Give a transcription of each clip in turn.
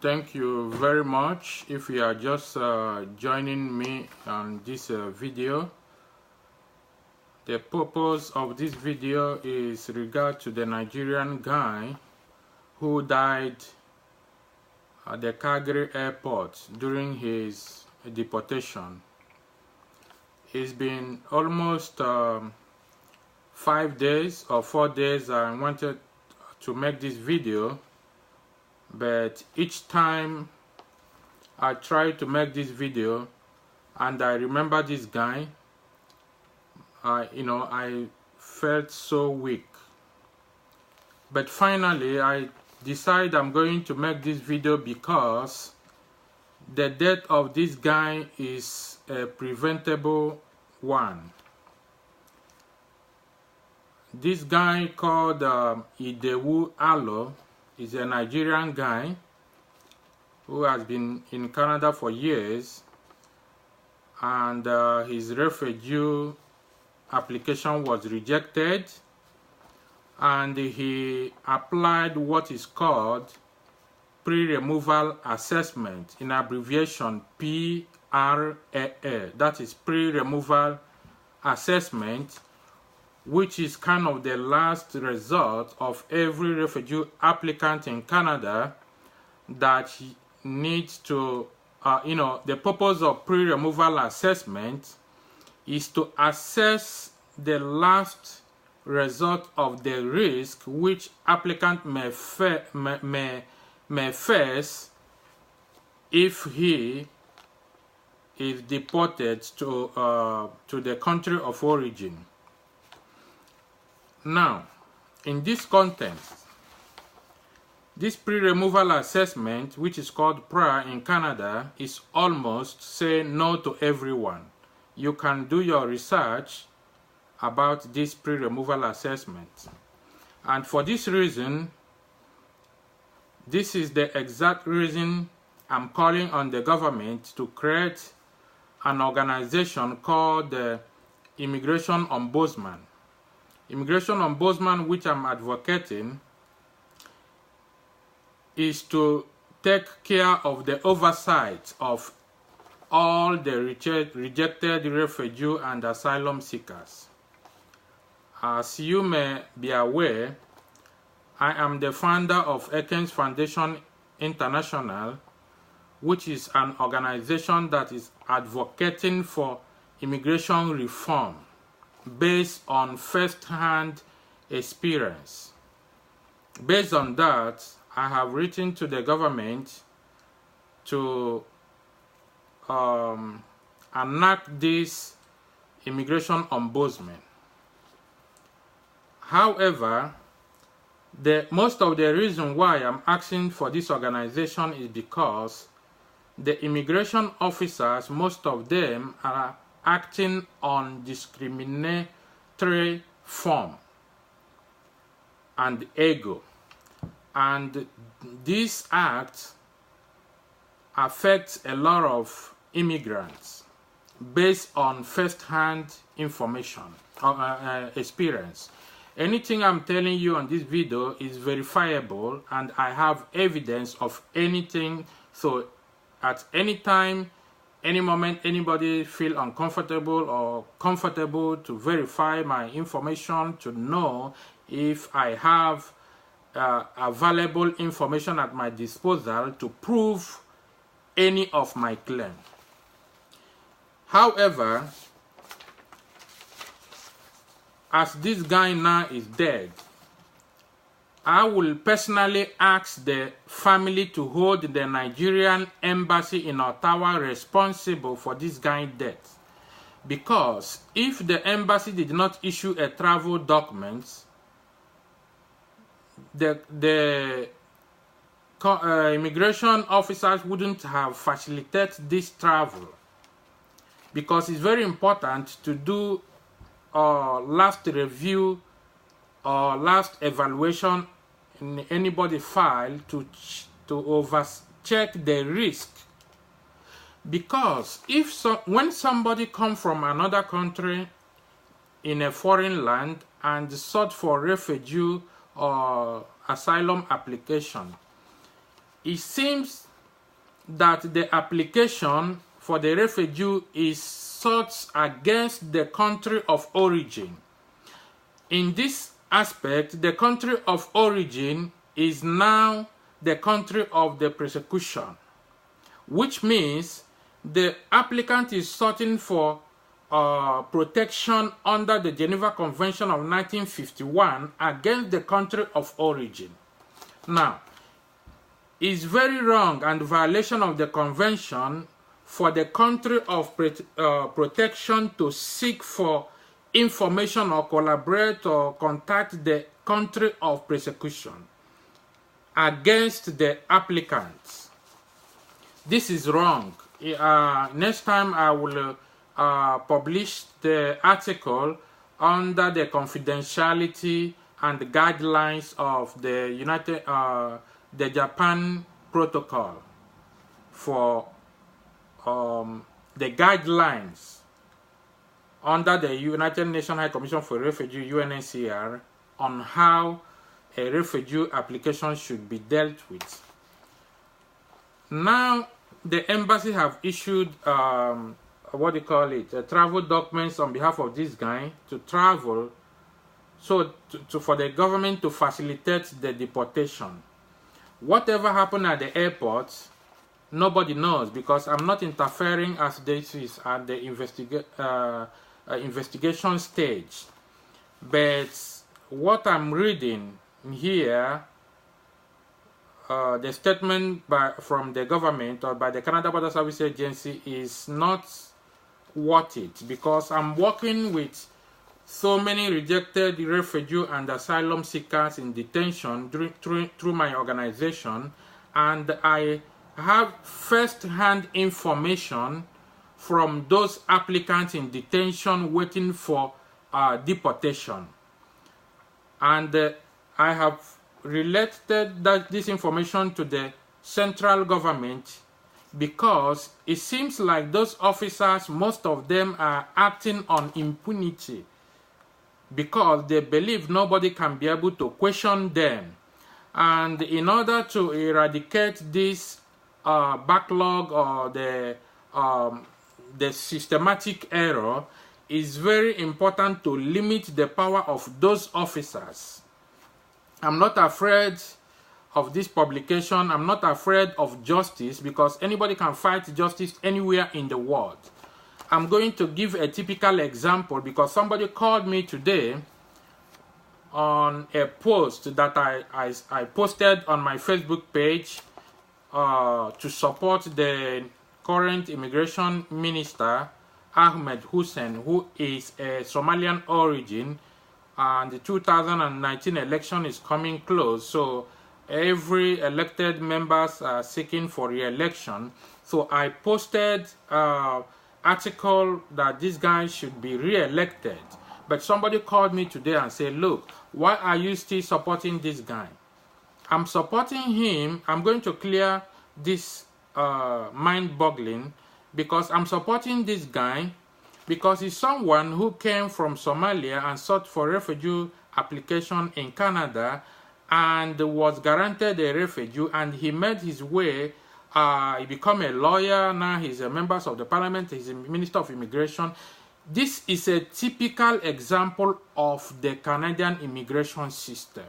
Thank you very much. If you are just joining me on this video, the purpose of this video is regard to the Nigerian guy who died at the Calgary airport during his deportation. It's been almost 5 days or 4 days I wanted to make this video, but each time I try to make this video and I remember this guy, I felt so weak. But finally I decided I'm going to make this video because the death of this guy is a preventable one. This guy called Idewu Alo is a Nigerian guy who has been in Canada for years, and his refugee application was rejected, and he applied what is called pre-removal assessment, in abbreviation PRAA. That is pre-removal assessment, which is kind of the last resort of every refugee applicant in Canada that needs to, the purpose of pre-removal assessment is to assess the last result of the risk which applicant may face if he is deported to the country of origin. Now, in this context, this pre-removal assessment, which is called PRA in Canada, is almost say no to everyone. You can do your research about this pre-removal assessment. And for this reason, this is the exact reason I'm calling on the government to create an organization called the Immigration Ombudsman. Immigration Ombudsman, which I'm advocating, is to take care of the oversight of all the rejected refugee and asylum seekers. As you may be aware, I am the founder of Ekens Foundation International, which is an organization that is advocating for immigration reform based on first-hand experience. Based on that, I have written to the government to enact this immigration ombudsman. However, most of the reason why I'm asking for this organization is because the immigration officers, most of them are acting on discriminatory form and ego, and this act affects a lot of immigrants based on first-hand information or experience. Anything I'm telling you on this video is verifiable, and I have evidence of anything. So at any time, any moment, anybody feel uncomfortable or comfortable to verify my information, to know if I have available information at my disposal to prove any of my claim. However, as this guy now is dead, I will personally ask the family to hold the Nigerian embassy in Ottawa responsible for this guy's death. Because if the embassy did not issue a travel document, the immigration officers wouldn't have facilitated this travel. Because it's very important to do last review or last evaluation in anybody's file to check the risk. Because when somebody comes from another country in a foreign land and sought for refugee or asylum application, it seems that the application for the refugee is sought against the country of origin. In this aspect, the country of origin is now the country of the persecution, which means the applicant is searching for protection under the Geneva Convention of 1951 against the country of origin. Now, it's very wrong and violation of the convention for the country of protection to seek for information or collaborate or contact the country of persecution against the applicants. This is wrong. Next time I will publish the article under the confidentiality and the guidelines of the the Japan protocol for the guidelines under the United Nations High Commission for Refugees, UNHCR, on how a refugee application should be dealt with. Now, the embassy have issued travel documents on behalf of this guy to travel, so for the government to facilitate the deportation. Whatever happened at the airport, nobody knows, because I'm not interfering as this is at the investigation stage. But what I'm reading here, the statement from the government or by the Canada Border Service Agency is not worth it, because I'm working with so many rejected refugee and asylum seekers in detention through my organization, and I have first-hand information from those applicants in detention waiting for deportation. And I have related this information to the central government, because it seems like those officers, most of them are acting on impunity, because they believe nobody can be able to question them. And in order to eradicate this backlog or the systematic error, it's very important to limit the power of those officers. I'm not afraid of this publication. I'm not afraid of justice, because anybody can fight justice anywhere in the world. I'm going to give a typical example, because somebody called me today on a post that I posted on my Facebook page to support the current immigration minister, Ahmed Hussein, who is a Somalian origin, and the 2019 election is coming close, so every elected members are seeking for re-election. So I posted article that this guy should be re-elected, but somebody called me today and said, look, why are you still supporting this guy? I'm supporting him. I'm going to clear this mind-boggling, because I'm supporting this guy because he's someone who came from Somalia and sought for refugee application in Canada and was granted a refugee, and he made his way. He became a lawyer. Now he's a member of the parliament. He's a minister of immigration. This is a typical example of the Canadian immigration system.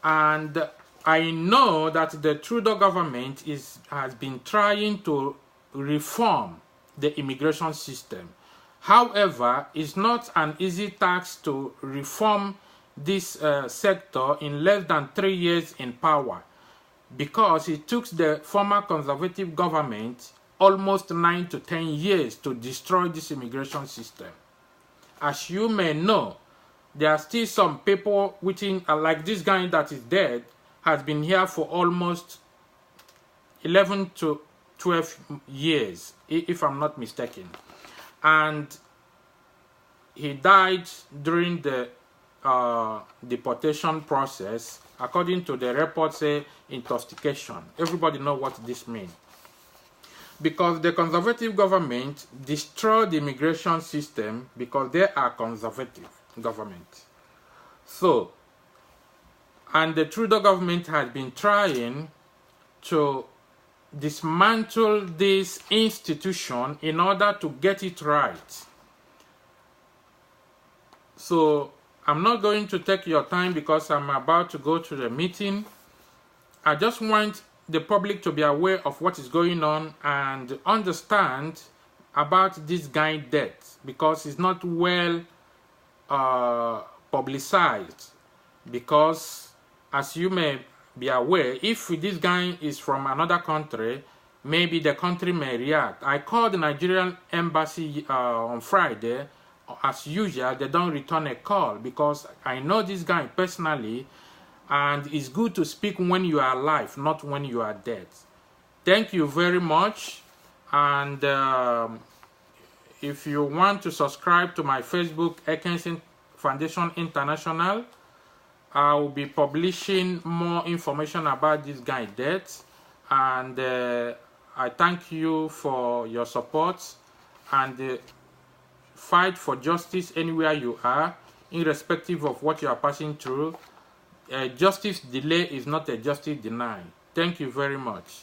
And I know that the Trudeau government has been trying to reform the immigration system. However, it's not an easy task to reform this sector in less than 3 years in power, because it took the former conservative government almost 9 to 10 years to destroy this immigration system. As you may know, there are still some people within, like this guy that is dead, has been here for almost 11 to 12 years, if I'm not mistaken. And he died during the deportation process, according to the report, say intoxication. Everybody know what this means. Because the conservative government destroyed the immigration system, because they are conservative government. So, and the Trudeau government has been trying to dismantle this institution in order to get it right. So I'm not going to take your time because I'm about to go to the meeting. I just want the public to be aware of what is going on and understand about this guy's death, because it's not well publicized. Because as you may be aware, if this guy is from another country, maybe the country may react. I called the Nigerian embassy on Friday. As usual, they don't return a call because I know this guy personally, and it's good to speak when you are alive, not when you are dead. Thank you very much. And if you want to subscribe to my Facebook, Ekens Foundation International, I will be publishing more information about this guy's death. And I thank you for your support, and fight for justice anywhere you are, irrespective of what you are passing through. Justice delay is not a justice denied. Thank you very much.